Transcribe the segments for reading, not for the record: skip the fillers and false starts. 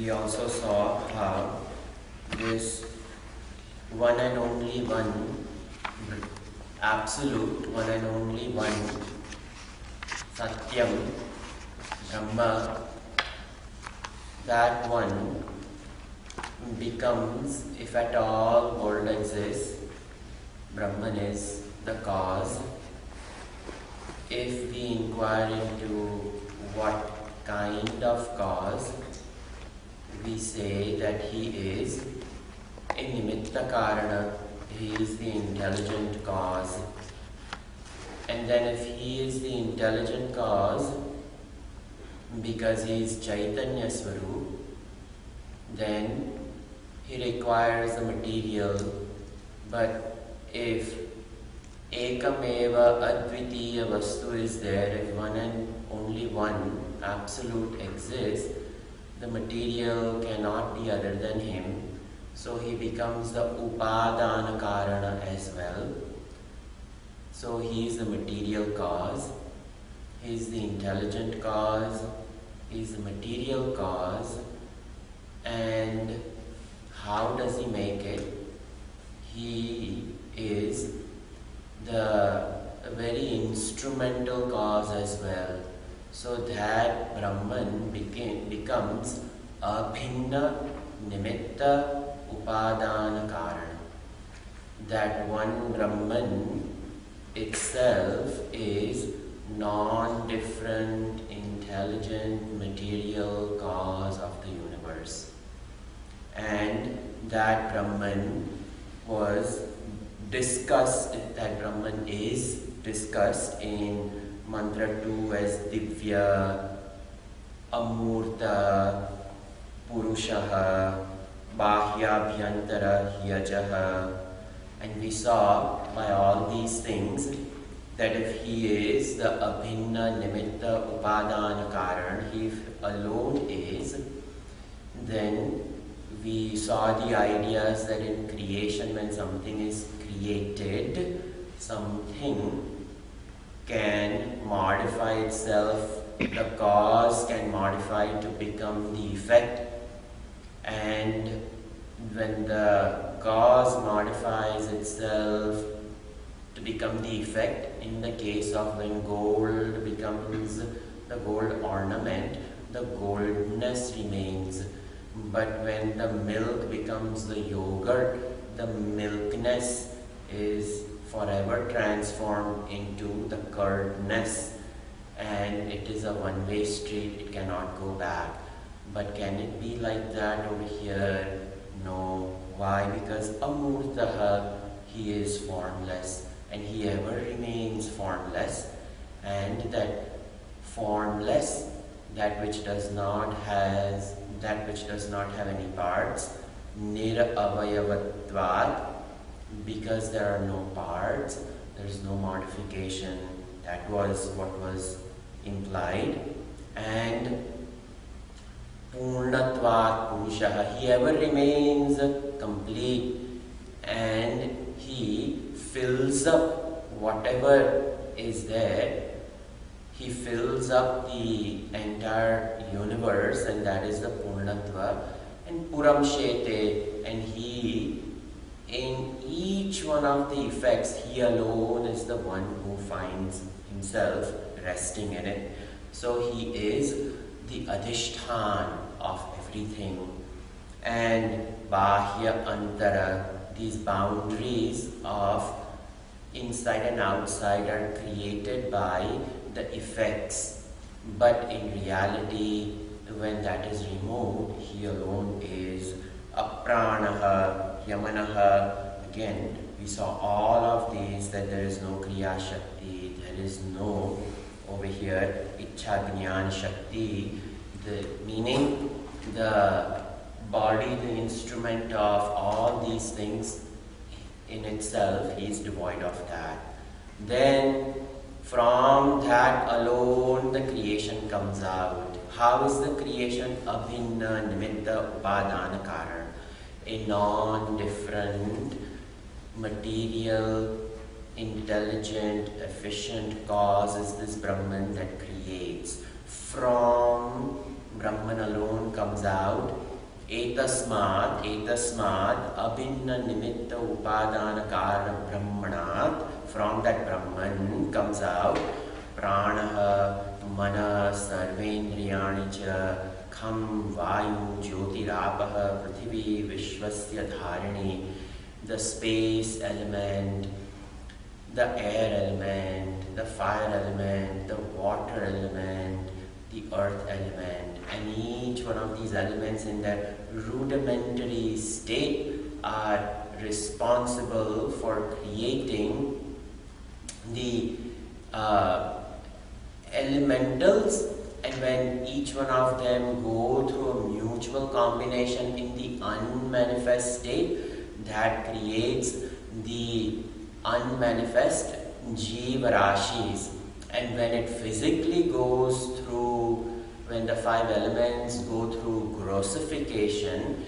we also saw how this one and only one, absolute one and only one, Satyam, Brahma, that one becomes, if at all world exists, Brahman is the cause. If we inquire into what kind of cause, we say that he is a nimitta karana, he is the intelligent cause. And then if he is the intelligent cause, because he is Chaitanya Swarup, then he requires the material. But if Ekameva Advitiya Vastu is there, if one and only one absolute exists, the material cannot be other than him. So he becomes the Upadana Karana as well. So he is the material cause, he is the intelligent cause, he is the material cause. And how does he make it? He is the very instrumental cause as well. So that Brahman becomes Abhinna Nimitta Upadana Karana. That one Brahman itself is non-different, intelligent, material cause of the universe. And that Brahman was discussed, that Brahman is discussed in Mantra 2 as Divya, Amurta, Purushaha, Bahyabhyantara, Hyajaha. And we saw by all these things that if he is the Abhinna Nimitta Upadana Karan, he alone is, then we saw the ideas that in creation, when something is created, something can modify itself, the cause can modify to become the effect, and when the cause modifies itself to become the effect, in the case of when gold becomes the gold ornament, the goldness remains. But when the milk becomes the yogurt, the milkness is forever transformed into the curdness, and it is a one-way street, it cannot go back. But can it be like that over here? No. Why? Because Amurtaha, he is formless, and he ever remains formless. And that formless, that which does not have any parts, Niravayavatvat, because there are no parts, there is no modification. That was what was implied. And Purnatvat Purushaha, he ever remains complete, and he fills up whatever is there. He fills up the entire universe, and that is the Purnatva. And Puram Shete, and he, in each one of the effects, he alone is the one who finds himself resting in it. So he is the Adhishthan of everything. And Bahya Antara, these boundaries of inside and outside are created by the effects. But in reality, when that is removed, he alone is Apranaha, Yamanaha. Again, we saw all of these, that there is no Kriya Shakti, there is no, over here, Ichha Jnana Shakti, the meaning, the body, the instrument of all these things in itself, he is devoid of that. Then, from that alone, the creation comes out. How is the creation? Abhinna Nimitta Upadana Karan. A non-different, material, intelligent, efficient cause is this Brahman that creates. From Brahman alone comes out etasmat abhinna nimitta upadana karana brahmanat. From that Brahman comes out pranaha, mana, sarvendriyani cha, kham, vayu, jyotirapah, prithvi, vishwasya dharini, the space element, the air element, the fire element, the water element, the earth element, and each one of these elements in their rudimentary state are responsible for creating the elementals, and when each one of them go through a mutual combination in the unmanifest state, that creates the unmanifest Jiva Rashis. And when it physically goes through, when the five elements go through grossification,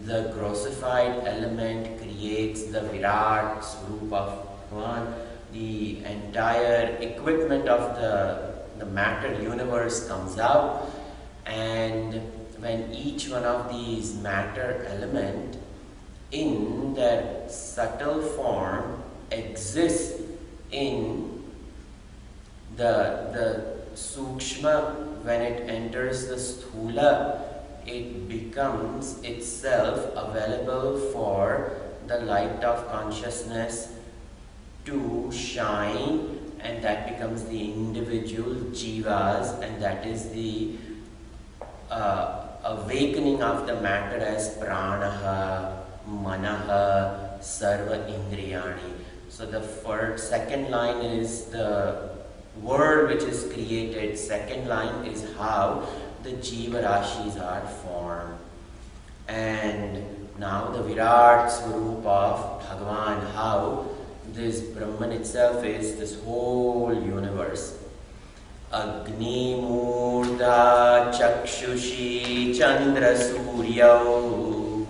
the grossified element creates the Virat Swarup of Bhagavan. The entire equipment of the matter universe comes out, and when each one of these matter element in their subtle form exists in the sukshma, when it enters the sthula, it becomes itself available for the light of consciousness to shine, and that becomes the individual jivas, and that is the awakening of the matter as pranaha, manaha, sarva indriyani. So the second line is the world which is created. Second line is how the jiva rashis are formed. And now the Virat Swarup of Bhagavan, how this Brahman itself is this whole universe. Agni Murda Chakshushi Chandra Suryau.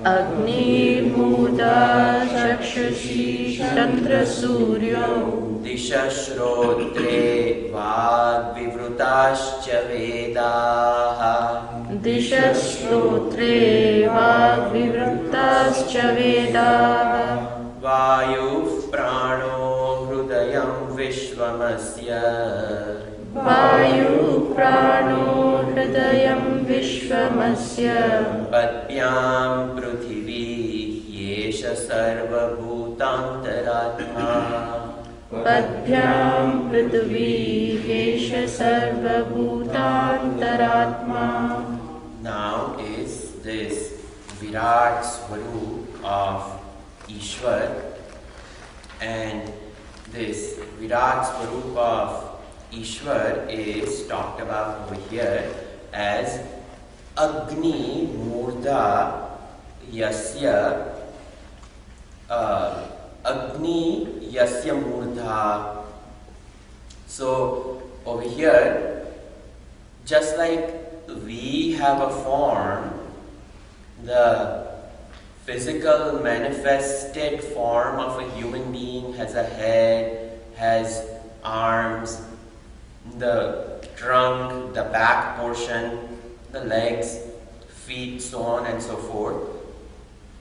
Agni Murda Chakshushi Chandra Suryau. Disha Shrotre Vag Vivrutascha Vedaha. Disha Shrotre Vag Vivrutascha Vedaha. Vayu prano hrudayam vishvamasya. Vayu prano hridayam vishvamasya. Padvyam prithvi yesha sarva bhutantaratma. Padvyam prithvi yesha sarva bhutantaratma. Now is this Virat Swarup of Ishwar, and this Virat Swarup of Ishwar is talked about over here as Agni Murda Yasya Agni Yasya Murdha. So over here, just like we have a form, the physical manifested form of a human being has a head, has arms, the trunk, the back portion, the legs, feet, so on and so forth.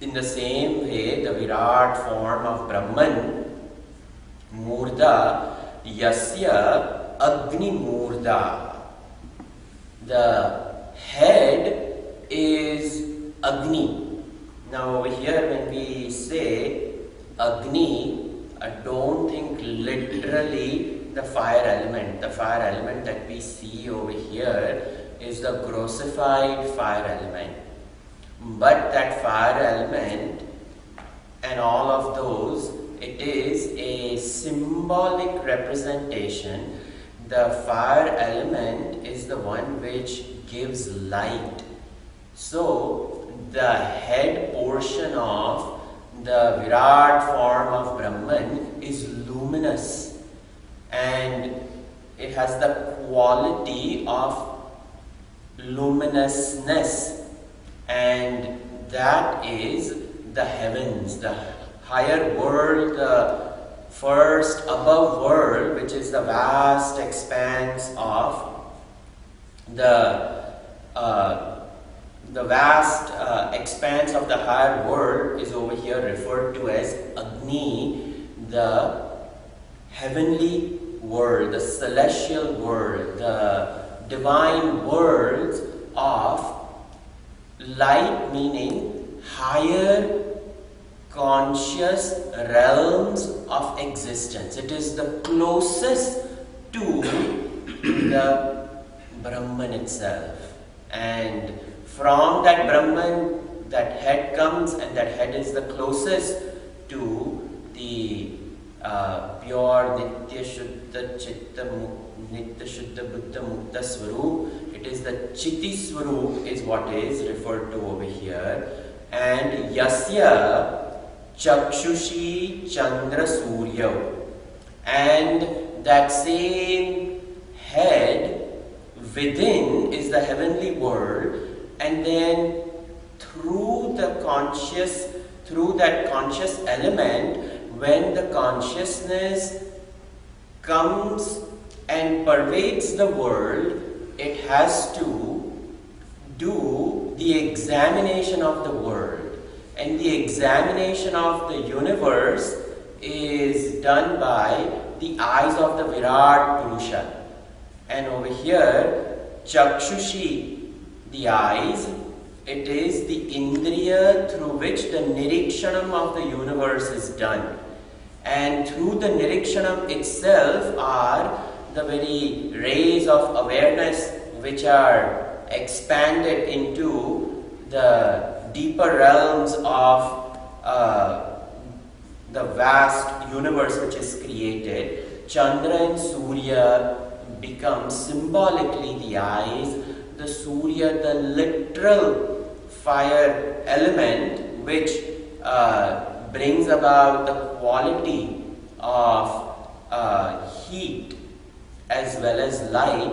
In the same way, the Virat form of Brahman, Murda, Yasya, Agni Murda. The head is Agni. Now over here when we say Agni, I don't think literally the fire element. The fire element that we see over here is the grossified fire element. But that fire element and all of those, it is a symbolic representation. The fire element is the one which gives light. So the head portion of the Virat form of Brahman is luminous, and it has the quality of luminousness, and that is the heavens, the higher world, the first above world, which is the vast expanse of the the vast expanse of the higher world is over here referred to as Agni, the heavenly world, the celestial world, the divine worlds of light, meaning higher conscious realms of existence. It is the closest to the Brahman itself. And from that Brahman, that head comes, and that head is the closest to the pure Nitya Shuddha Chitta Nitya Shuddha Buddha Mukta Swarup. It is the Chitti Swarup is what is referred to over here. And Yasya Chakshushi Chandra Surya. And that same head within is the heavenly world, and then through that conscious element, when the consciousness comes and pervades the world, it has to do the examination of the world. And the examination of the universe is done by the eyes of the Virat Purusha. And over here, Chakshushi, the eyes, it is the Indriya through which the Nirikshanam of the universe is done. And through the Nirikshanam itself are the very rays of awareness which are expanded into the deeper realms of the vast universe which is created. Chandra and Surya become symbolically the eyes. The Surya, the literal fire element which brings about the quality of heat as well as light.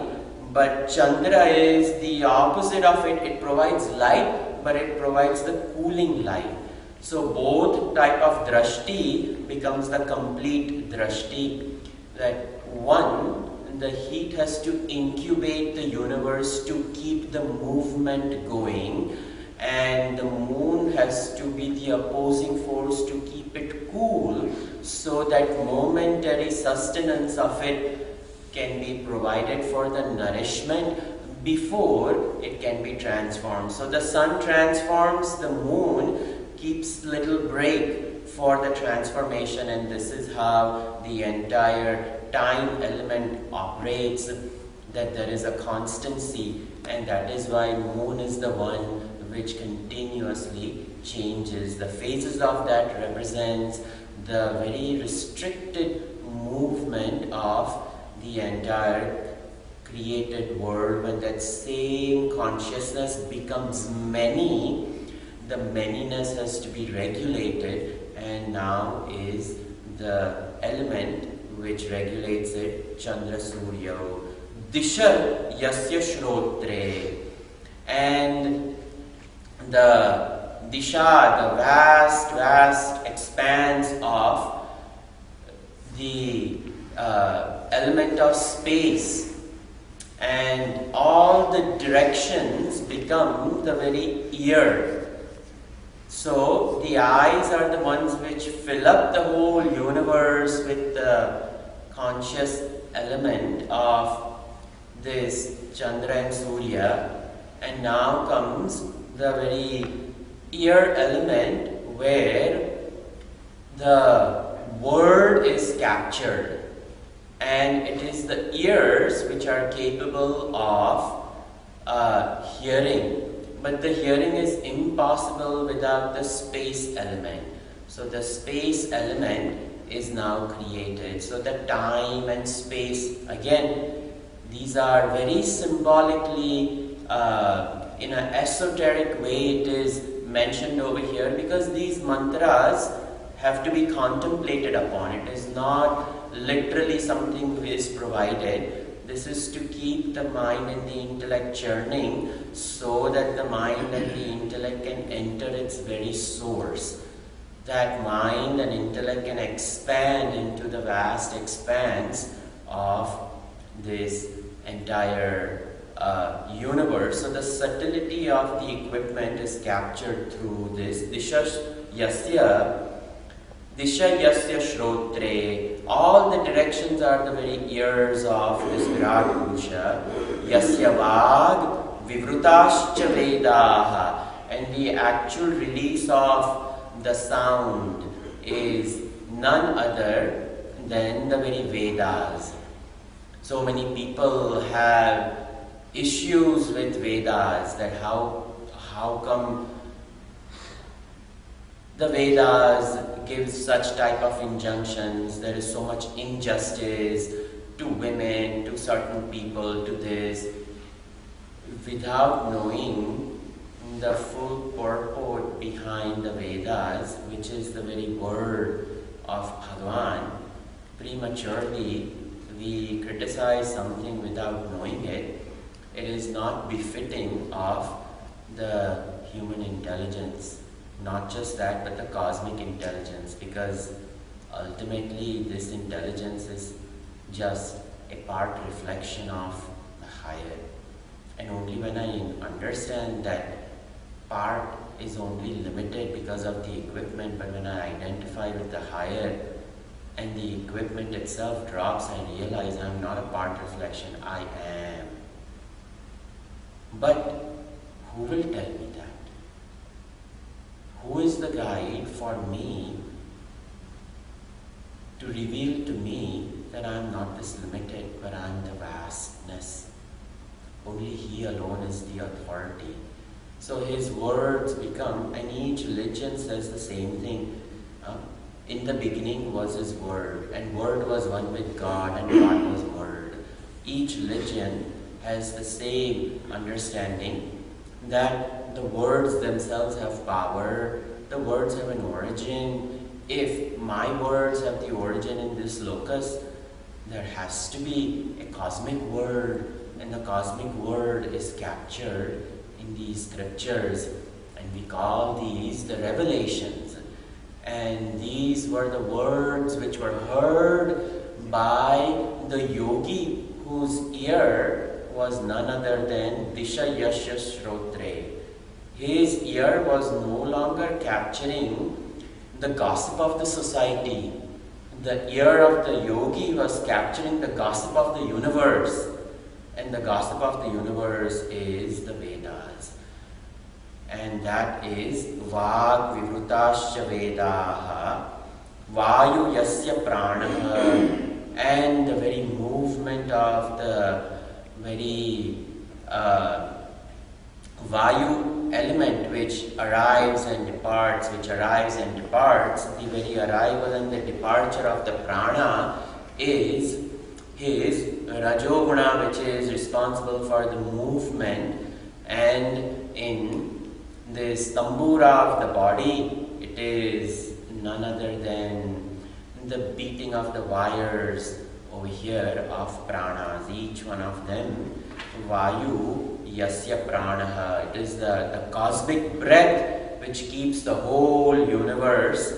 But Chandra is the opposite of it. It provides light, but it provides the cooling light. So both type of drashti becomes the complete drashti. That one, the heat has to incubate the universe to keep the movement going, and the moon has to be the opposing force to keep it cool, so that momentary sustenance of it can be provided for the nourishment before it can be transformed. So the sun transforms, the moon keeps little break for the transformation, and this is how the entire time element operates, that there is a constancy, and that is why moon is the one which continuously changes. The phases of that represents the very restricted movement of the entire created world. When that same consciousness becomes many, the manyness has to be regulated, and now is the element which regulates it, Chandra Surya. Disha Yasya Shrotre. And the Disha, the vast expanse of the element of space, and all the directions become the very ear. So the eyes are the ones which fill up the whole universe with the conscious element of this Chandra and Surya, and now comes the very ear element where the word is captured, and it is the ears which are capable of hearing. But the hearing is impossible without the space element. So the space element is now created. So the time and space, again, these are very symbolically, in an esoteric way it is mentioned over here, because these mantras have to be contemplated upon. It is not literally something which is provided. This is to keep the mind and the intellect churning, so that the mind and the intellect can enter its very source. That mind and intellect can expand into the vast expanse of this entire universe. So the subtlety of the equipment is captured through this. Disha yasya shrotre. All the directions are the very ears of this Virat Purusha. Yasya vag vivrutascha vedaha. And the actual release of the sound is none other than the very Vedas. So many people have issues with Vedas, that how come the Vedas give such type of injunctions, there is so much injustice to women, to certain people, to this, without knowing the full purport behind the Vedas, which is the very word of Bhagavan. Prematurely, we criticize something without knowing it. It is not befitting of the human intelligence. Not just that, but the cosmic intelligence, because ultimately this intelligence is just a part reflection of the higher. And only when I understand that part is only limited because of the equipment, but when I identify with the higher and the equipment itself drops, I realize I'm not a part reflection, I am. But who will tell me that? Who is the guide for me to reveal to me that I'm not this limited, but I'm the vastness? Only He alone is the authority. So His words become, and each religion says the same thing. In the beginning was His Word, and Word was one with God, and God was Word. Each religion has the same understanding that the words themselves have power, the words have an origin. If my words have the origin in this locus, there has to be a cosmic word, and the cosmic word is captured in these scriptures, and we call these the revelations. And these were the words which were heard by the yogi, whose ear was none other than Disha Yasya Shrotre. His ear was no longer capturing the gossip of the society. The ear of the yogi was capturing the gossip of the universe. And the gossip of the universe is the Vedas. And that is Vag Vivrutascha Vedaha, Vayu Yasya Pranaha, and the very movement of the very Vayu element which arrives and departs, the very arrival and the departure of the prana is his Rajoguna, which is responsible for the movement, and in this tambura of the body, it is none other than the beating of the wires over here of pranas, each one of them. Vayu Yasya Pranaha. It is the cosmic breath which keeps the whole universe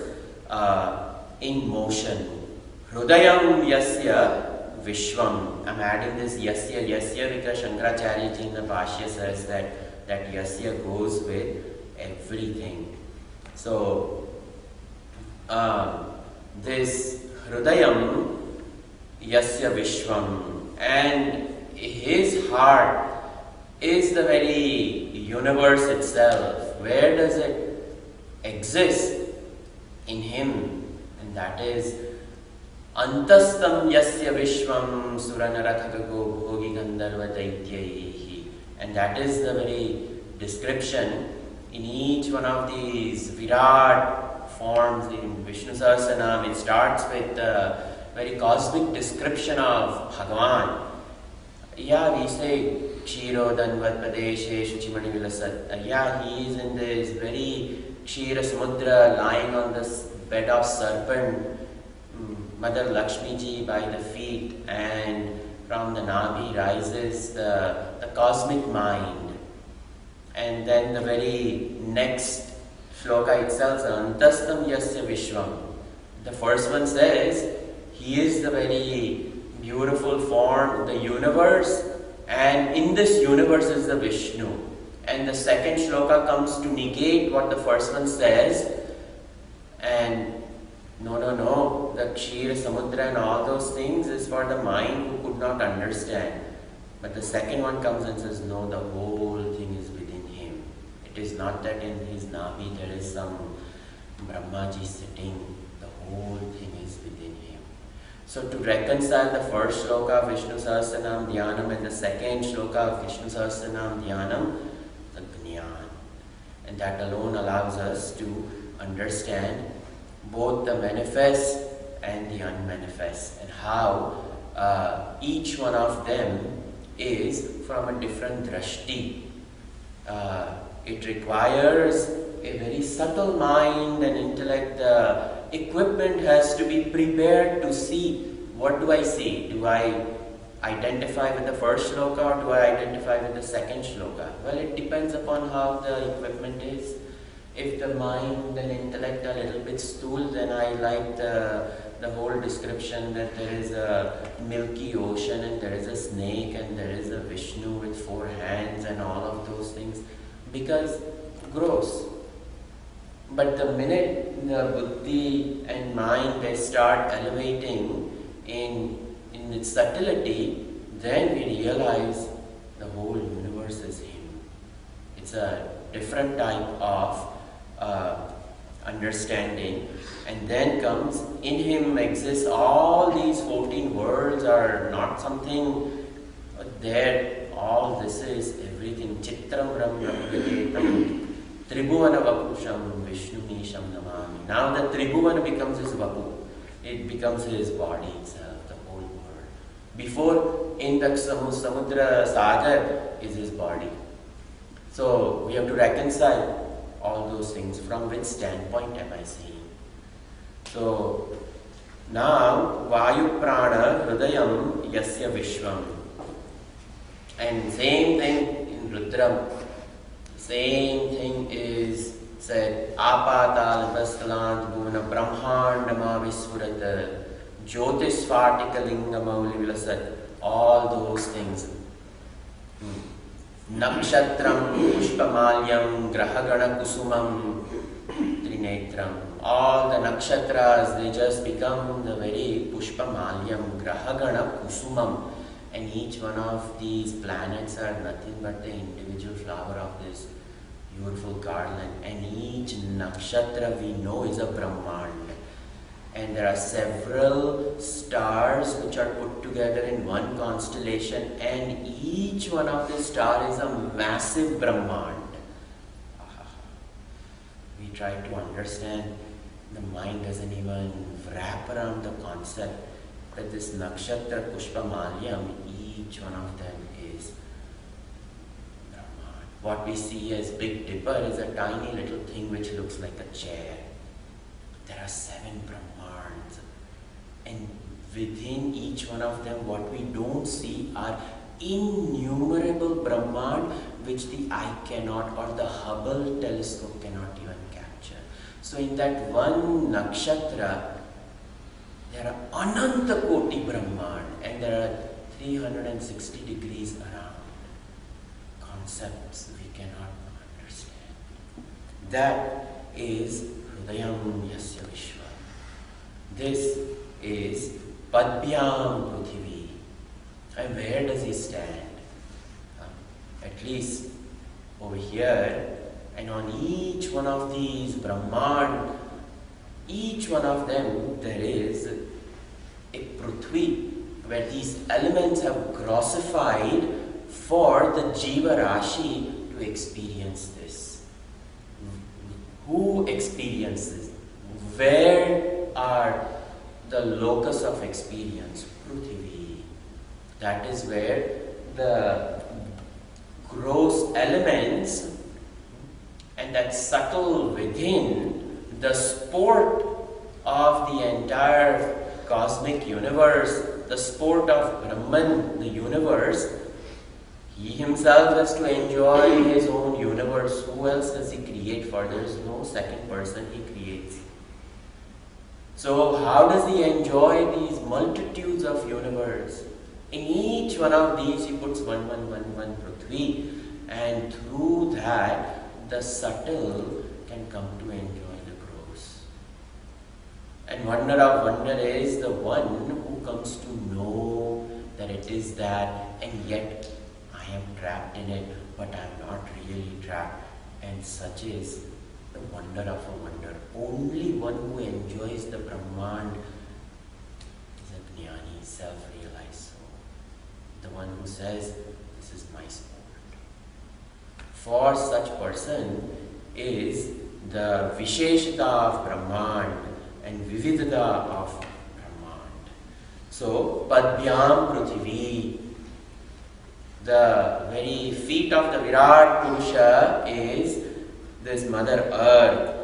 in motion. Hrudayam Yasya Vishwam. I'm adding this Yasya because Shankaracharya ji in the Bhashya says that Yasya goes with everything. So, this Hrudayam Yasya Vishwam, and his heart is the very universe itself. Where does it exist? In him. And that is Antastam Yasya Vishwam Suranarathagago Bhogi Gandharva Daityaihi. And that is the very description in each one of these Virat forms in Vishnu Sahasranam. It starts with the very cosmic description of Bhagavan. Yeah, we say Kshiro Danvat Padeshe Shuchimani Vilasat. Yeah, he is in this very Kshira Samudra, lying on this bed of serpent, Mother Lakshmi ji by the feet, and from the Navi rises the cosmic mind. And then the very next shloka itself, Antastam Yasya Vishwam. The first one says, he is the very beautiful form, the universe, And in this universe is the Vishnu. And the second shloka comes to negate what the first one says. And no, the Kshira Samudra and all those things is for the mind who could not understand. But the second one comes and says, no, the whole thing is within him. It is not that in his Nabi there is some Brahmaji sitting. The whole thing is within him. So to reconcile the first shloka of Vishnu Sahasranam Dhyanam and the second shloka of Vishnu Sahasranam Dhyanam, the Jnana. And that alone allows us to understand both the manifest and the unmanifest, and how each one of them is from a different drashti. It requires a very subtle mind and intellect. The equipment has to be prepared to see. What do I see? Do I identify with the first shloka or do I identify with the second shloka? Well, it depends upon how the equipment is. If the mind and intellect are a little bit stool, then I like the whole description that there is a milky ocean and there is a snake and there is a Vishnu with 4 hands and all of those things, because gross. But the minute the buddhi and mind they start elevating in its subtlety, then we realize the whole universe is him. It's a different type of understanding. And then comes, in him exists all these 14 worlds are not something there. All this is everything. Chitram Brahma Tribhuvana Vapusham Vishnu Nisham Namami. Now the Tribhuvana becomes his Vapu. It becomes his body itself, the whole world. Before, in the Samudra Sagar is his body. So we have to reconcile all those things. From which standpoint am I seeing? So now Vayu Prana Hridayam Yasya Vishwam. And same thing in Rudram. Same thing is said. Apatal Vaskalant Bhuvana Brahmandama Visvurata Jyotis Vartikalinga Mauli Vilasat. All those things. Nakshatram Pushpamalyam Grahagana Kusumam Trinetram. All the nakshatras, they just become the very Pushpamalyam Grahagana Kusumam. And each one of these planets are nothing but the individual flower of this beautiful garland. And each nakshatra we know is a Brahmand. And there are several stars which are put together in one constellation, and each one of the stars is a massive Brahmand. We try to understand, the mind doesn't even wrap around the concept that this nakshatra Pushpa Malyam, each one of them is Brahman. What we see as Big Dipper is a tiny little thing which looks like a chair. There are 7 Brahmans, and within each one of them, what we don't see are innumerable Brahman which the eye cannot, or the Hubble telescope cannot even capture. So in that one nakshatra, there are Ananta Koti Brahman, and there are 360 degrees around. Concepts we cannot understand. That is Hridayam Yasya Vishwa. This is Padbyam Pruthivi. And where does he stand? At least over here, and on each one of these Brahman, each one of them there is a Prithvi, where these elements have grossified for the Jiva Rashi to experience this. Who experiences? Where are the locus of experience? Prithvi. That is where the gross elements and that subtle within, the sport of the entire cosmic universe, the sport of Brahman, the universe, he himself has to enjoy his own universe. Who else does he create for? There is no second person he creates. So how does he enjoy these multitudes of universe? In each one of these he puts one Prithvi, and through that the subtle can come to enjoy the gross. And wonder of wonder is the one who comes to know that it is that, and yet I am trapped in it, but I am not really trapped. And such is the wonder of a wonder. Only one who enjoys the Brahmand is a Jnani, self-realized soul. The one who says, this is my sport. For such person is the Visheshata of Brahmand and Vividhata of Brahmand. So, Padbyam Prithvi, the very feet of the Virat Purusha is this Mother Earth.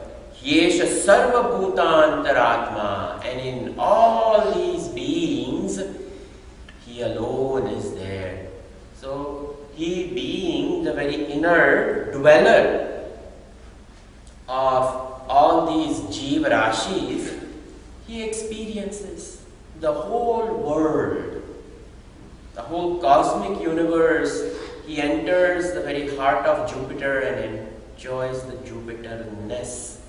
Yesha Sarva Bhutantaratma, and in all these beings, He alone is there. So, He being the very inner dweller of all these Jiva Rashis, He experiences the whole world, the whole cosmic universe. He enters the very heart of Jupiter and enjoys the Jupiter-ness,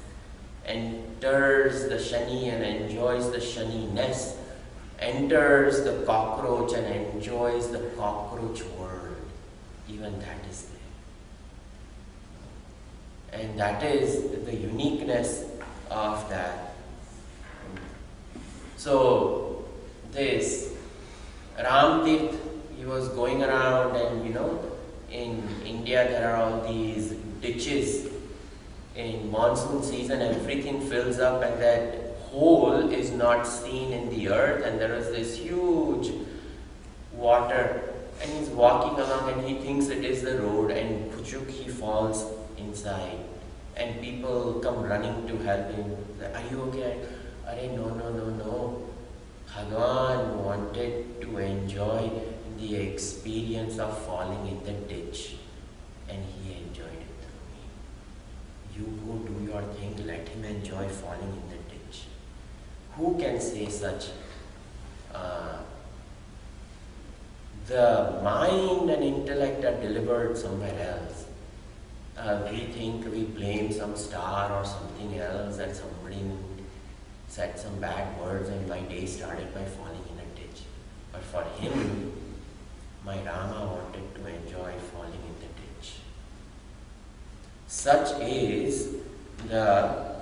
enters the Shani and enjoys the Shani-ness, enters the cockroach and enjoys the cockroach world. Even that is there. And that is the uniqueness of that. So, this Ram Tirth, he was going around, and in India there are all these ditches. In monsoon season, everything fills up, and that hole is not seen in the earth, and there is this huge water, and he's walking along and he thinks it is the road, and puchuk, he falls inside, and people come running to help him. Are you okay? No. Bhagavan wanted to enjoy the experience of falling in the ditch, and he enjoyed it through me. You go do your thing, let him enjoy falling in the ditch. Who can say such? The mind and intellect are delivered somewhere else. We think we blame some star or something else, that somebody said some bad words and my day started by falling in a ditch. But for him, my Rama wanted to enjoy falling in the ditch. Such is the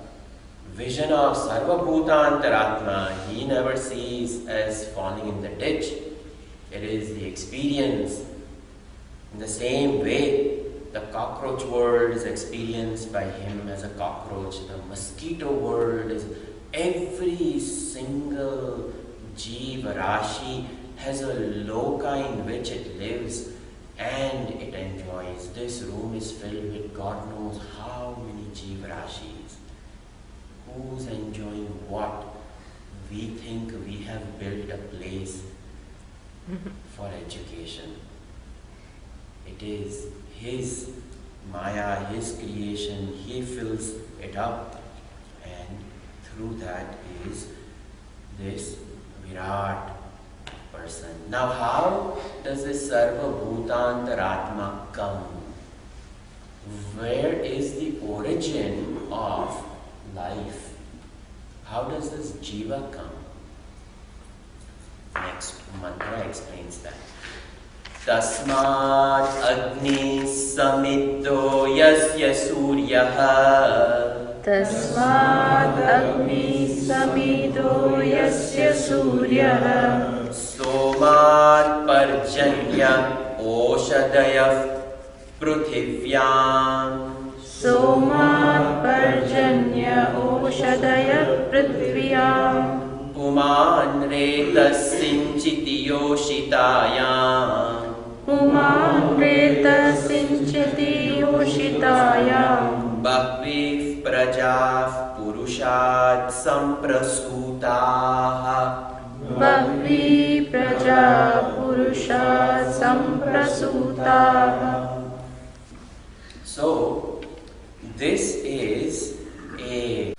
vision of Sarva Bhutantaratma. He never sees as falling in the ditch. It is the experience. In the same way, the cockroach world is experienced by him as a cockroach. The mosquito world is every single Jiva Rashi has a loka in which it lives and it enjoys. This room is filled with God knows how many Jiva Rashis. Who's enjoying what? We think we have built a place for education. It is His Maya, His creation. He fills it up, and through that is this Virat person. Now how does this Sarva Bhutantaratma come? Where is the origin of life? How does this Jiva come? Next mantra explains that. Tasmat Agni Samiddo Yasya Suryaha. Tasmat Agni Samido Yasya Suryaha. Somat Parjanya Oshadaya Pruthivyam. Somat Parjanya Oshadaya Prithvyam. Puman Retas Sinchiti Yoshitayam. Puman Reta Sinchati Yoshitayam. Bhakviv Prajah Purushat Samprasutaha. Bhakti Praja Purusha Samprasutaha. So, this is a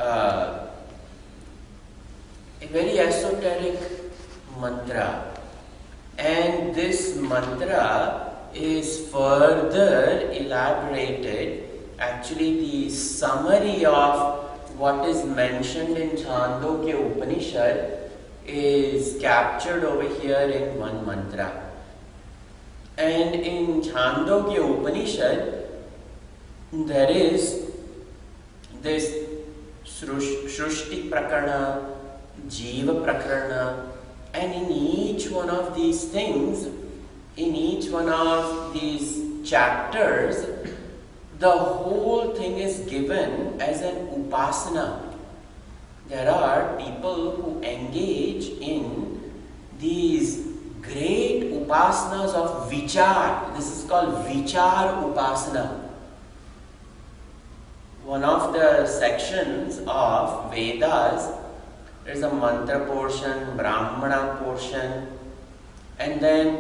very esoteric mantra, and mantra is further elaborated. Actually, the summary of what is mentioned in Chandogya Upanishad is captured over here in one mantra. And in Chandogya Upanishad, there is this Shrushti Prakarana, Jiva Prakarana, and in each one of these things, in each one of these chapters, the whole thing is given as an upasana. There are people who engage in these great upasanas of vichar. This is called vichar upasana. One of the sections of Vedas, there is a mantra portion, Brahmana portion, and then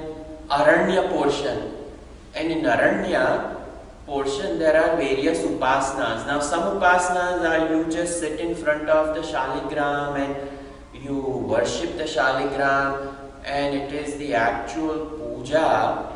Aranya portion. And in Aranya portion, there are various upasanas. Now, some upasanas are you just sit in front of the Shaligram and you worship the Shaligram, and it is the actual puja.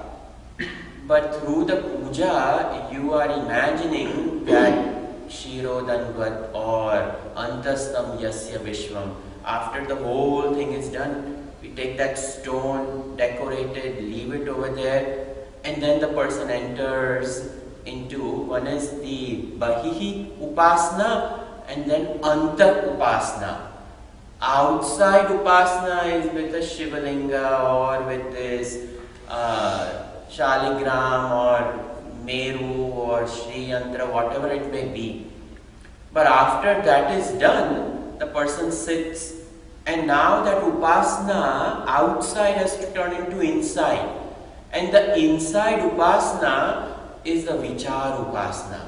But through the puja, you are imagining that Shiro Danvat or Antastam Yasya Vishwam. After the whole thing is done, we take that stone, decorated, leave it over there, and then the person enters into, one is the Bahihi Upasana and then Anta Upasana. Outside Upasana is with a Shivalinga or with this Shaligram or Meru or Shri Yantra, whatever it may be. But after that is done, the person sits, and now that Upasana outside has to turn into inside. And the inside Upasana is the Vichar Upasana.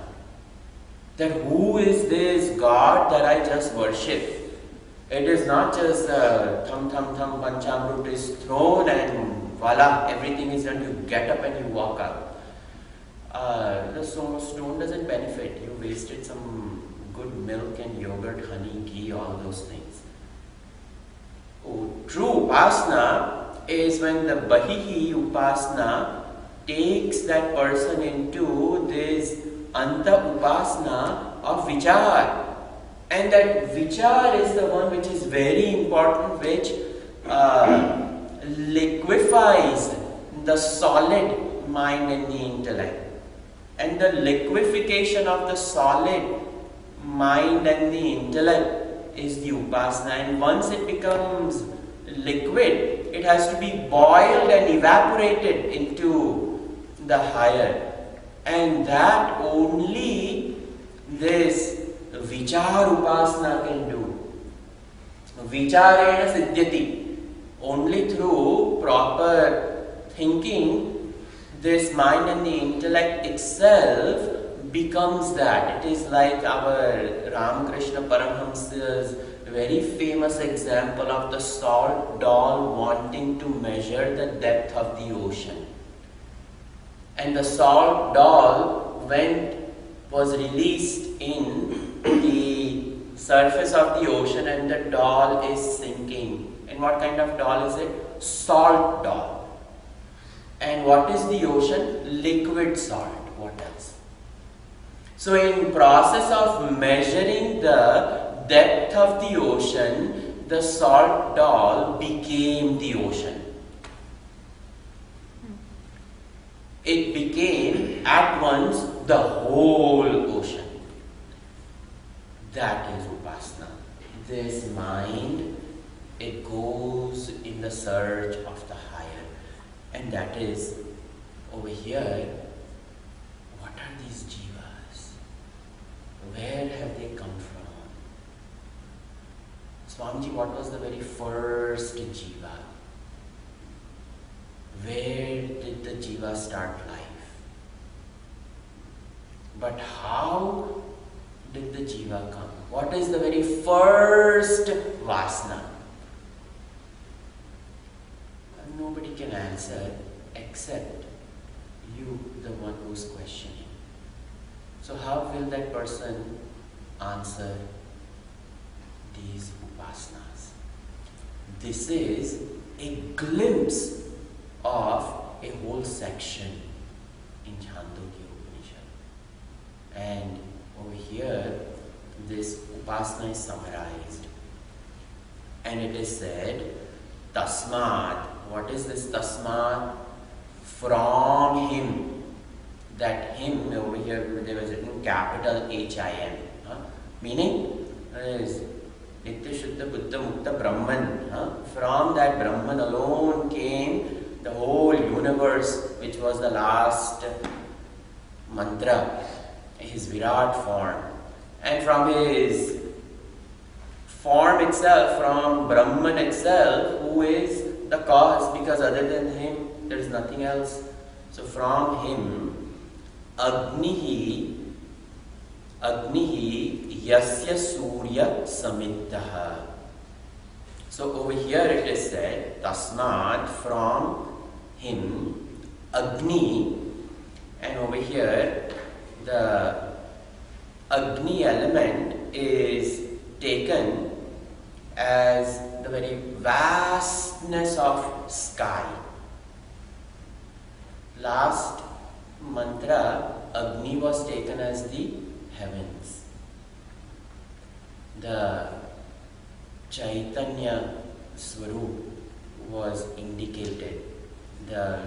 That who is this God that I just worship? It is not just thum Panchamrut is thrown and voila, everything is done. You get up and you walk out. The stone doesn't benefit. You wasted some good milk and yogurt, honey, ghee, all those things. Oh, true Upasana is when the Bahihi Upasana takes that person into this Anta Upasana of Vichar. And that Vichar is the one which is very important, which liquefies the solid mind and the intellect. And the liquefaction of the solid mind and the intellect is the Upasana. And once it becomes liquid, it has to be boiled and evaporated into the higher. And that only this Vichar Upasana can do. Vicharena Siddhyati. Only through proper thinking, this mind and the intellect itself becomes that. It is like our Ramakrishna Paramahamsa's very famous example of the salt doll wanting to measure the depth of the ocean. And the salt doll was released in the surface of the ocean, and the doll is sinking. And what kind of doll is it? Salt doll. And what is the ocean? Liquid salt. What else? So in process of measuring the depth of the ocean, the salt doll became the ocean. It became at once the whole ocean. That is Upasana. This mind, it goes in the search of the higher. And that is, over here, what are these jivas? Where have they come from? Swamiji, what was the very first jiva? Where did the jiva start life? But how did the jiva come? What is the very first vasana? Nobody can answer except you, the one who's questioning. So how will that person answer these upasanas? This is a glimpse of a whole section in Chandogya Upanishad. And over here, this Upasana is summarized. And it is said, Tasmat. What is this Tasmat? From him. That him over here, there was written capital H-I-M. Meaning, is Nitya Shuddha Buddha Mukta Brahman. From that Brahman alone came the whole universe, which was the last mantra, his Virat form. And from his form itself, from Brahman itself, who is the cause, because other than him, there is nothing else. So from him, Agnihi Yasya Surya Samittaha. So over here it is said, Tasmat, from him, Agni, and over here the Agni element is taken as the very vastness of sky. Last mantra, Agni was taken as the heavens. The Chaitanya Swarup was indicated, the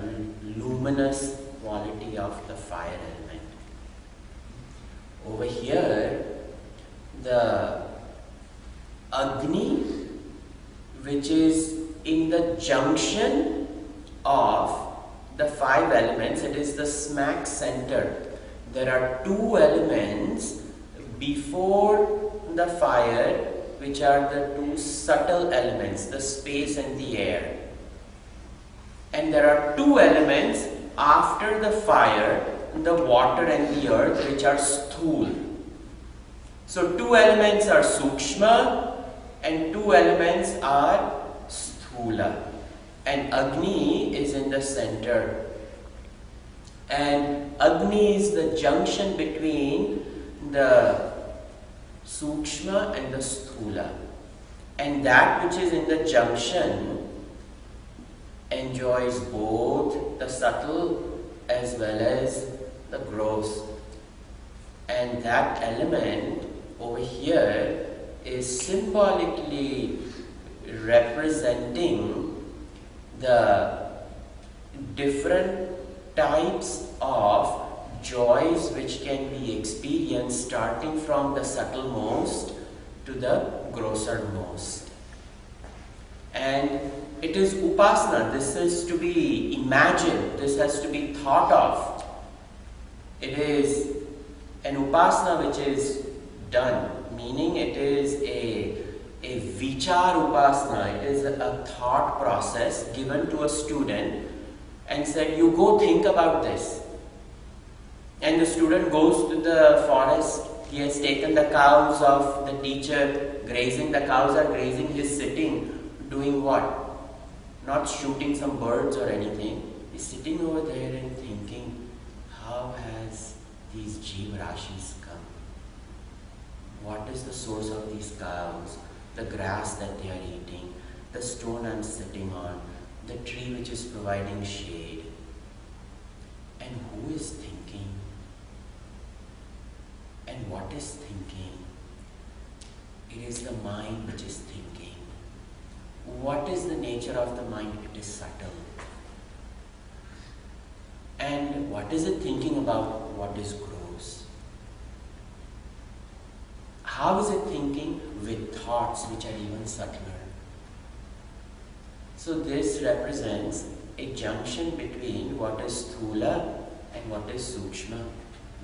luminous quality of the fire element. Over here, the Agni, which is in the junction of the five elements, it is the smack center. There are two elements before the fire, which are the two subtle elements, the space and the air. And there are two elements after the fire, the water and the earth, which are sthul. So two elements are sukshma and two elements are sthula. And Agni is in the center. And Agni is the junction between the Sukshma and the Sthula. And that which is in the junction enjoys both the subtle as well as the gross. And that element over here is symbolically representing the different types of joys which can be experienced starting from the subtlemost to the grossermost. And it is upasana, this is to be imagined, this has to be thought of. It is an upasana which is done, meaning it is a vichar upasana, it is a thought process given to a student and said, you go think about this. And the student goes to the forest, he has taken the cows of the teacher, grazing, the cows are grazing, he is sitting, doing what? Not shooting some birds or anything, he is sitting over there and thinking, how has these jeev rashis come? What is the source of these cows? The grass that they are eating, the stone I am sitting on, the tree which is providing shade. And who is thinking? And what is thinking? It is the mind which is thinking. What is the nature of the mind? It is subtle. And what is it thinking about? What is gross? How is it thinking? With thoughts which are even subtler. So this represents a junction between what is sthula and what is sukshma.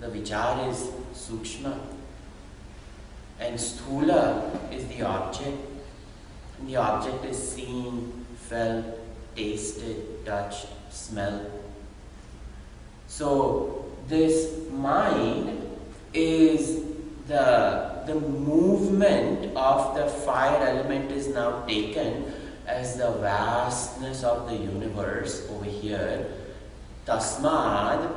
The vichar is sukshma and sthula is the object. And the object is seen, felt, tasted, touched, smelled. So this mind is the movement of the fire element is now taken as the vastness of the universe over here. Tasmad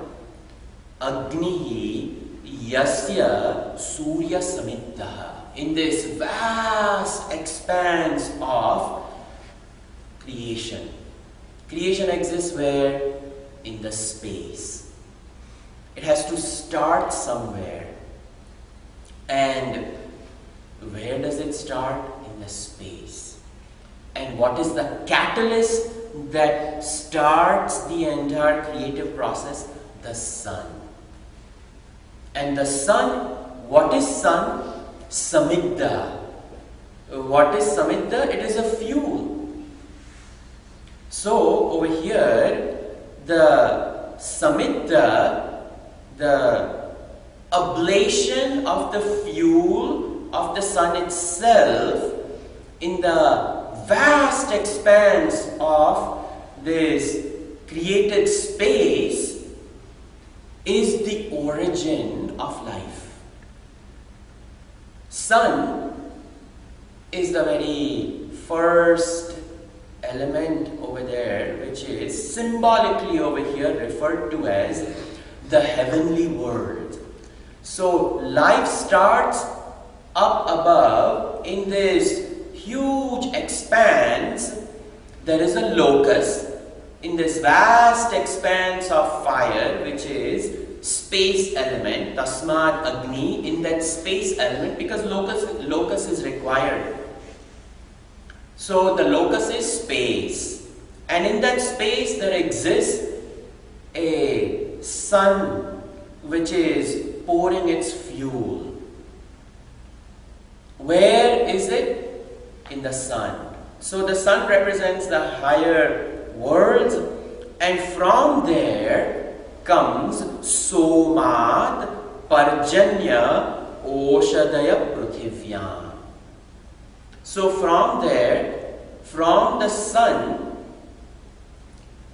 Agnihi Yasya Surya Samittaha. In this vast expanse of creation. Creation exists where in the space. It has to start somewhere. And where does it start? In the space. And what is the catalyst that starts the entire creative process? The sun. And the sun, what is sun? Samidda. What is samidda? It is a fuel. So over here, the samidda, the ablation of the fuel of the sun itself in the vast expanse of this created space is the origin of life. Sun is the very first element over there, which is symbolically over here referred to as the heavenly world. So life starts up above in this huge expanse. There is a locus in this vast expanse of fire, which is space element, tasmad agni, in that space element, because locus is required. So the locus is space, and in that space there exists a sun which is pouring its fuel. Where is it? In the sun. So the sun represents the higher worlds, and from there comes Somad Parjanya Oshadaya Pruthivyam. So from there, from the sun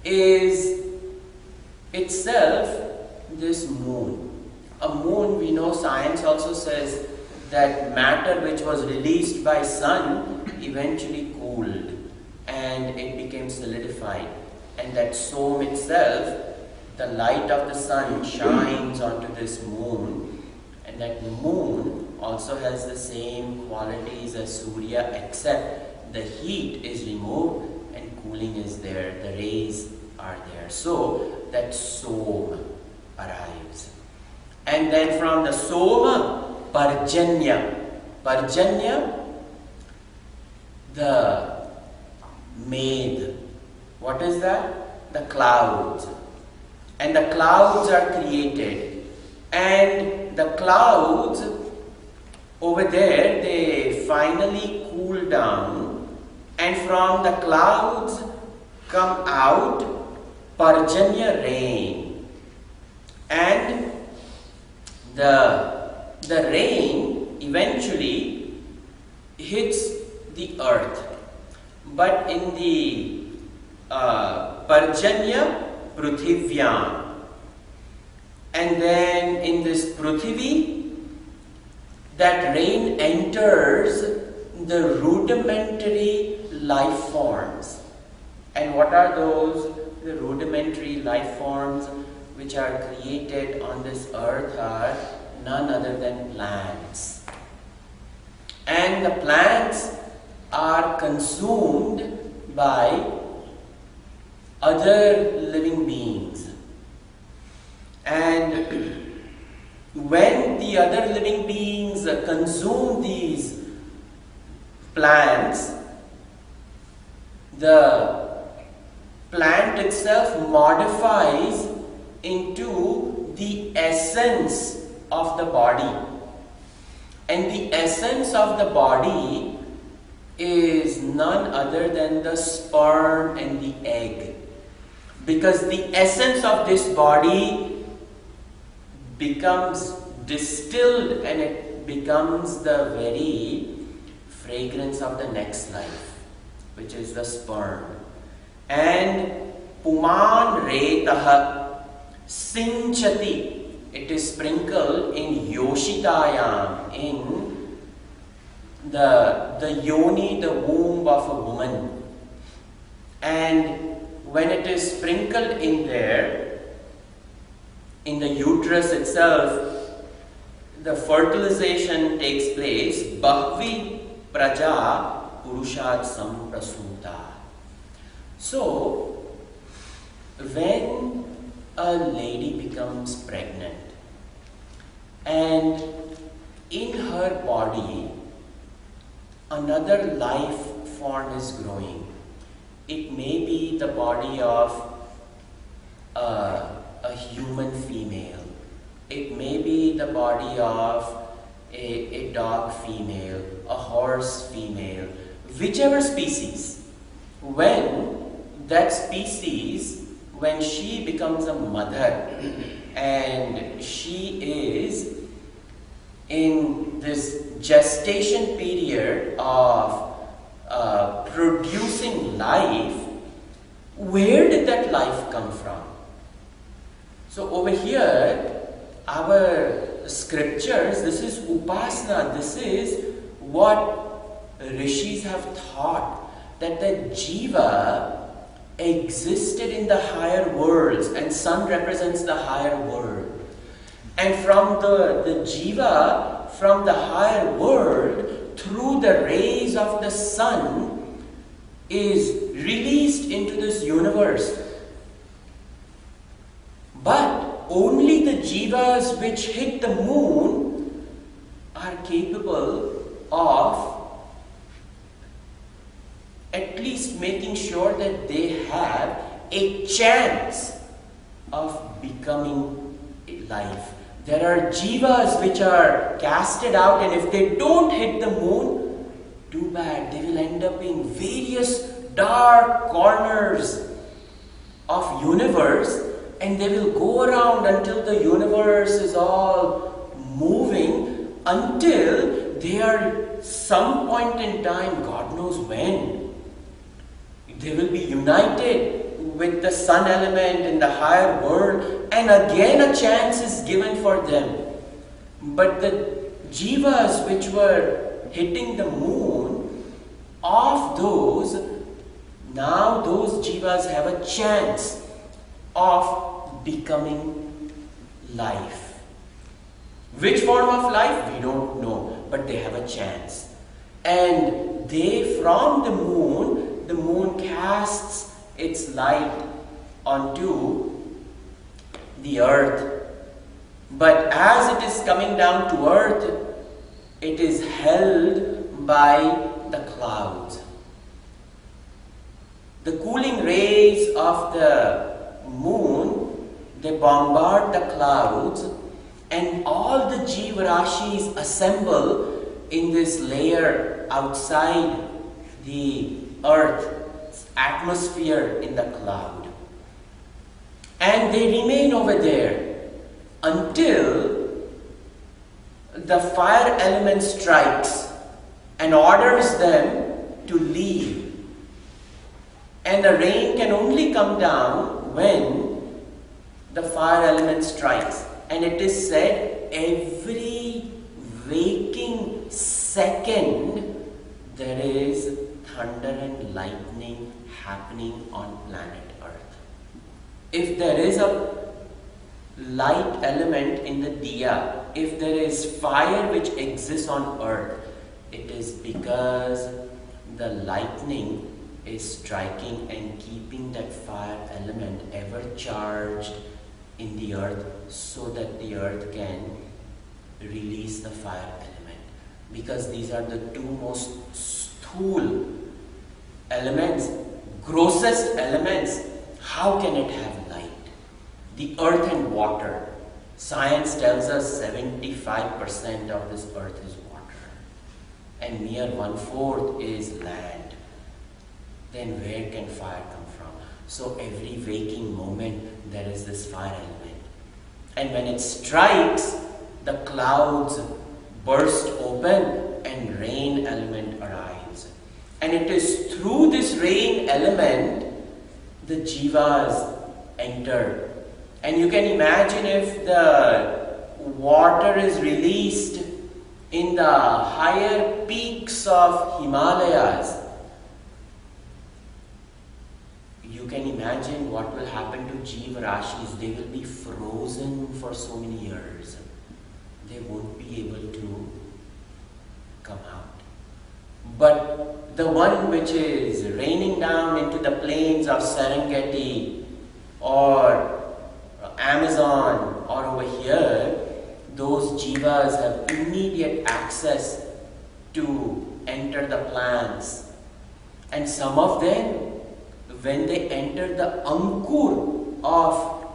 is itself this moon. A moon, we know science also says that matter which was released by sun eventually cooled and it became solidified. And that som itself, the light of the sun shines onto this moon, and that moon also has the same qualities as Surya, except the heat is removed and cooling is there, the rays are there. So that Som arrives. And then from the Soma, Parjanya. Parjanya, the Med. What is that? The clouds. And the clouds are created. And the clouds over there, they finally cool down. And from the clouds come out Parjanya rain. And the rain eventually hits the earth. But in the Parjanya Pruthivyam, and then in this Pruthivi, that rain enters the rudimentary life forms. And what are those? The rudimentary life forms which are created on this earth are none other than plants. And the plants are consumed by other living beings. And when the other living beings consume these plants, the plant itself modifies into the essence of the body. And the essence of the body is none other than the sperm and the egg. Because the essence of this body becomes distilled and it becomes the very fragrance of the next life, which is the sperm. And Puman Retaha Sinchati, it is sprinkled in Yoshitayam, in the yoni, the womb of a woman. And when it is sprinkled in there, in the uterus itself, the fertilization takes place. Bahvi praja purushat samprasuta. So, when a lady becomes pregnant and in her body another life form is growing. It may be the body of a human female. It may be the body of a dog female, a horse female, whichever species. When that species, when she becomes a mother and she is in this gestation period of producing life, where did that life come from? So over here, our scriptures, this is upasana, this is what rishis have taught, that the jiva existed in the higher worlds, and sun represents the higher world. And from the jiva, from the higher world, through the rays of the sun, is released into this universe. But only the jivas which hit the moon are capable of at least making sure that they have a chance of becoming life. There are jivas which are casted out, and if they don't hit the moon, too bad, they will end up in various dark corners of universe, and they will go around until the universe is all moving, until they are some point in time, God knows when, they will be united with the sun element in the higher world, and again a chance is given for them. But the jivas which were hitting the moon, of those, now those jivas have a chance of becoming life. Which form of life? We don't know, but they have a chance. And they, from the moon casts its light onto the earth. But as it is coming down to earth, it is held by the clouds. The cooling rays of the moon, they bombard the clouds, and all the jivarashis assemble in this layer outside the earth's atmosphere in the cloud. And they remain over there until the fire element strikes and orders them to leave. And the rain can only come down when the fire element strikes. And it is said every waking second there is thunder and lightning happening on planet Earth. If there is a light element in the diya, if there is fire which exists on Earth, it is because the lightning is striking and keeping that fire element ever charged in the earth, so that the earth can release the fire element. Because these are the two most stool elements, grossest elements. How can it have light? The earth and water. Science tells us 75% of this earth is water, and mere 1/4 is land. Then where can fire come from? So every waking moment there is this fire element. And when it strikes, the clouds burst open and rain element arrives. And it is through this rain element the jivas enter. And you can imagine if the water is released in the higher peaks of Himalayas, you can imagine what will happen to Jiva Rashis. They will be frozen for so many years. They won't be able to come out. But the one which is raining down into the plains of Serengeti or Amazon or over here, those jivas have immediate access to enter the plants. And some of them, when they enter the ankur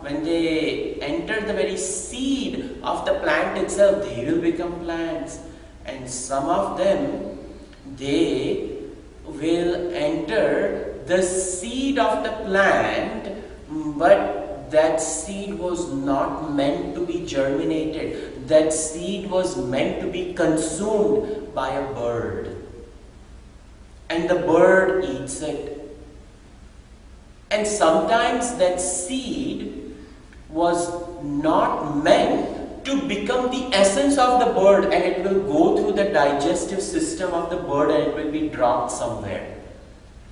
when they enter the very seed of the plant itself, they will become plants. And some of them, they will enter the seed of the plant, but that seed was not meant to be germinated. That seed was meant to be consumed by a bird. And the bird eats it. And sometimes that seed was not meant to become the essence of the bird, and it will go through the digestive system of the bird and it will be dropped somewhere.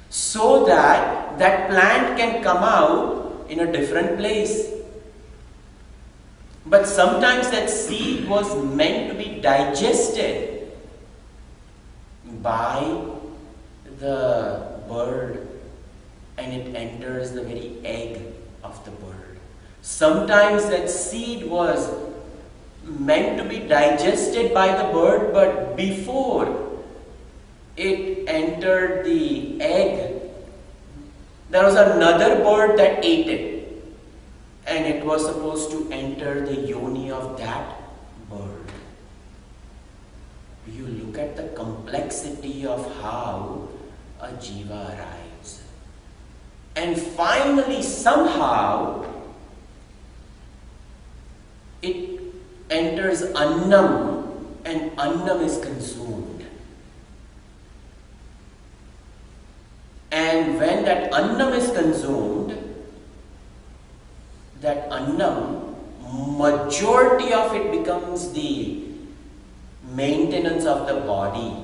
So that that plant can come out in a different place. But sometimes that seed was meant to be digested by the bird, and it enters the very egg of the bird. Sometimes that seed was meant to be digested by the bird, but before it entered the egg, there was another bird that ate it, and it was supposed to enter the yoni of that bird. You look at the complexity of how a jiva arrives. And finally, somehow, it enters annam, and annam is consumed. And when that annam is consumed, that annam, majority of it becomes the maintenance of the body.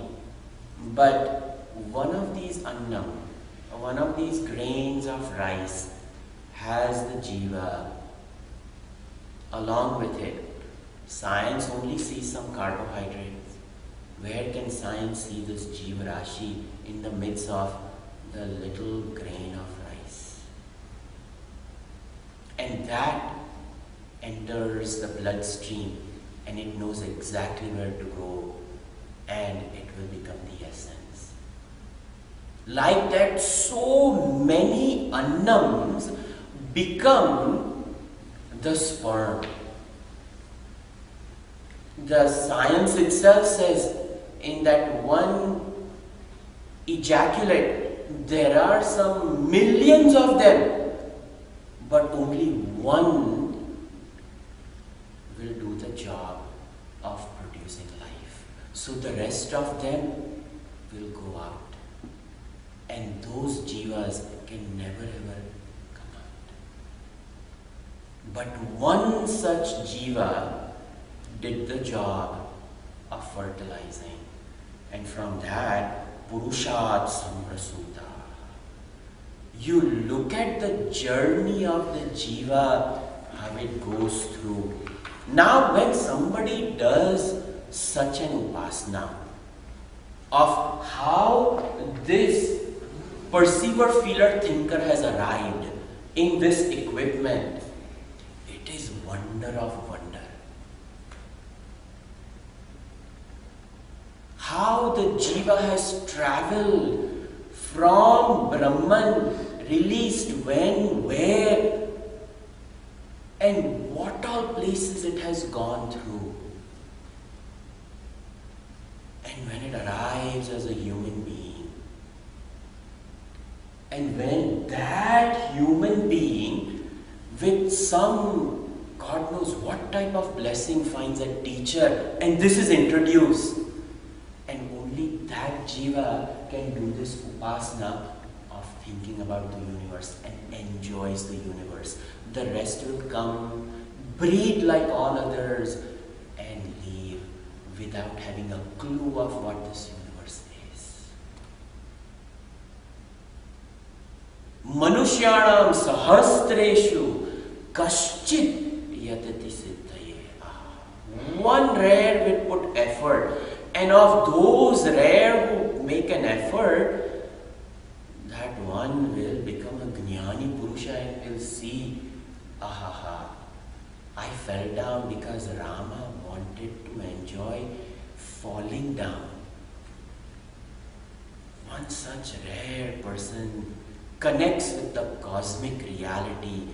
But one of these annam, one of these grains of rice has the jiva along with it. Science only sees some carbohydrates. Where can science see this jiva rashi in the midst of the little grain of rice? And that enters the bloodstream, and it knows exactly where to go, and it will become the essence. Like that, so many annams become the sperm. The science itself says in that one ejaculate, there are some millions of them, but only one will do the job of producing life. So the rest of them will go out. And those jivas can never ever come out. But one such jiva did the job of fertilizing. And from that, Purushat Samrasuta. You look at the journey of the jiva, how it goes through. Now when somebody does such an upasana of how this perceiver, feeler, thinker has arrived in this equipment, it is wonder of wonder. How the jiva has traveled from Brahman, released when, where, and what all places it has gone through. And when it arrives as a human being, and when that human being with some, God knows what type of blessing, finds a teacher, and this is introduced, and only that jiva can do this upasana of thinking about the universe and enjoys the universe. The rest will come, breathe like all others, and leave without having a clue of what this universe is. Manushyanam sahastreshu kaschit yatati siddhaye. One rare will put effort, and of those rare who make an effort, that one will become a Jnani Purusha and will see, ahaha, fell down because Rama wanted to enjoy falling down. One such rare person connects with the cosmic reality,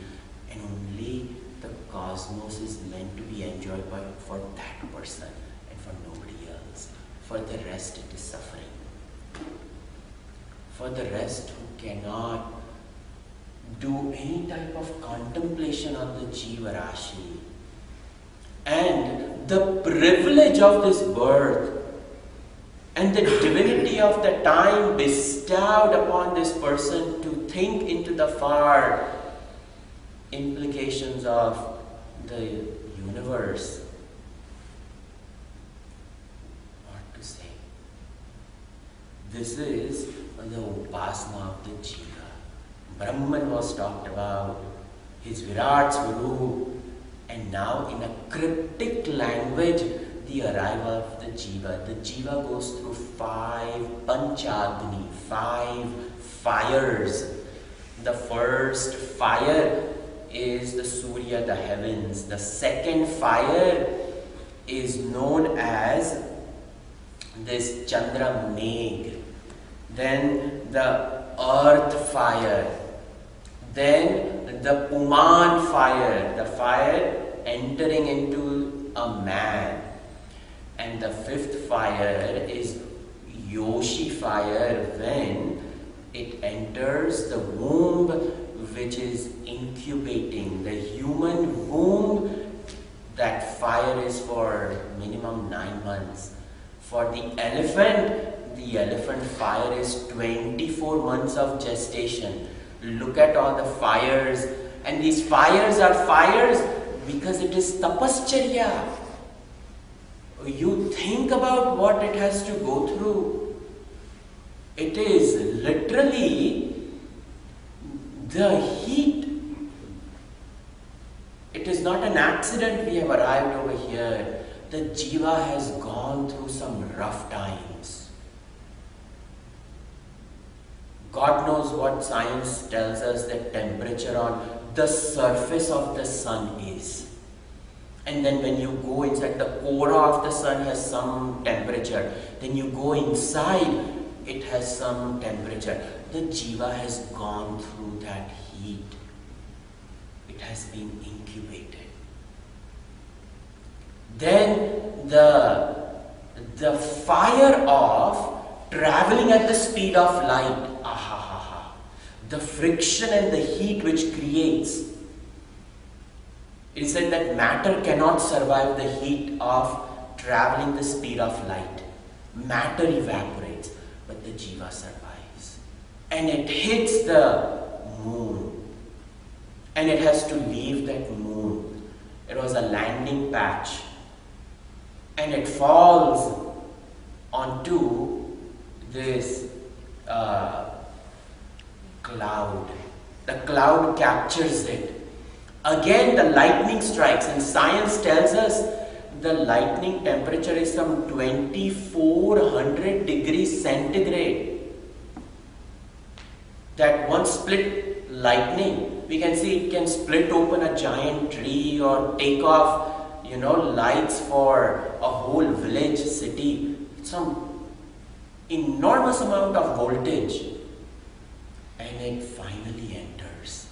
and only the cosmos is meant to be enjoyed for that person and for nobody else. For the rest it is suffering. For the rest who cannot do any type of contemplation on the Jiva Rashi and the privilege of this birth and the divinity of the time bestowed upon this person to think into the far implications of the universe. What to say? This is the Upasana of the Jiva. Brahman was talked about, his Virat Swarup, and now in a cryptic language, the arrival of the Jiva. The Jiva goes through 5 Panchagni, 5 fires. The first fire is the Surya, the heavens. The second fire is known as this Chandra Megh. Then the earth fire. Then the Puman fire, the fire entering into a man. And the 5th fire is Yoshi fire, when it enters the womb which is incubating. The human womb, that fire is for minimum 9 months. For the elephant fire is 24 months of gestation. Look at all the fires, and these fires are fires because it is tapascharya. You think about what it has to go through. It is literally the heat. It is not an accident we have arrived over here. The Jiva has gone through some rough times. God knows what science tells us that temperature on the surface of the sun is. And then when you go inside, the core of the sun has some temperature. Then you go inside, it has some temperature. The Jiva has gone through that heat. It has been incubated. Then the fire of traveling at the speed of light. The friction and the heat which creates. It is said that matter cannot survive the heat of traveling the speed of light. Matter evaporates, but the Jiva survives. And it hits the moon. And it has to leave that moon. It was a landing patch. And it falls onto this cloud. The cloud captures it. Again the lightning strikes, and science tells us the lightning temperature is some 2400 degrees centigrade. That one split lightning, we can see it can split open a giant tree or take off, lights for a whole village, city. Some enormous amount of voltage. And it finally enters.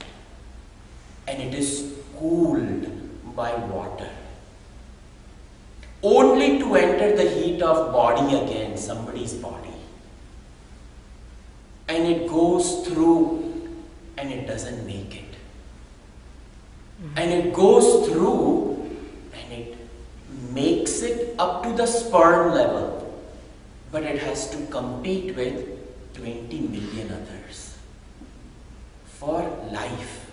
And it is cooled by water. Only to enter the heat of body again, somebody's body. And it goes through and it doesn't make it. And it goes through and it makes it up to the sperm level. But it has to compete with 20 million others for life.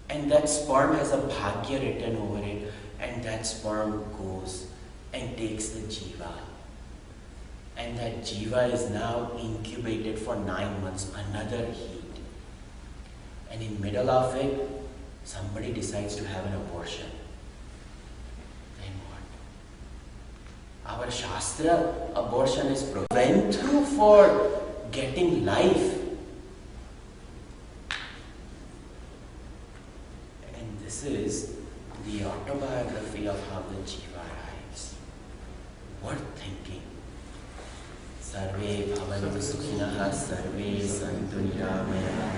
And that sperm has a bhagya written over it, and that sperm goes and takes the Jiva. And that Jiva is now incubated for 9 months, another heat. And in middle of it, somebody decides to have an abortion. Then what? Our Shastra, abortion is went through for getting life. This is the autobiography of how the Jiva arrives. Worth thinking. Sarve bhavantu sukhinah, sarve santu niramaya,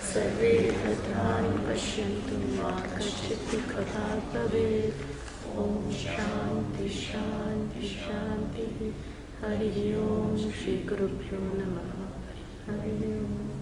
सर्वे भद्राणि पश्यन्तु मा कश्चित् दुःखभाग् भवेत्। ॐ शान्ति शान्ति शान्तिः। हरिः ओम श्री गुरुभ्यो नमः। हरिः ओम।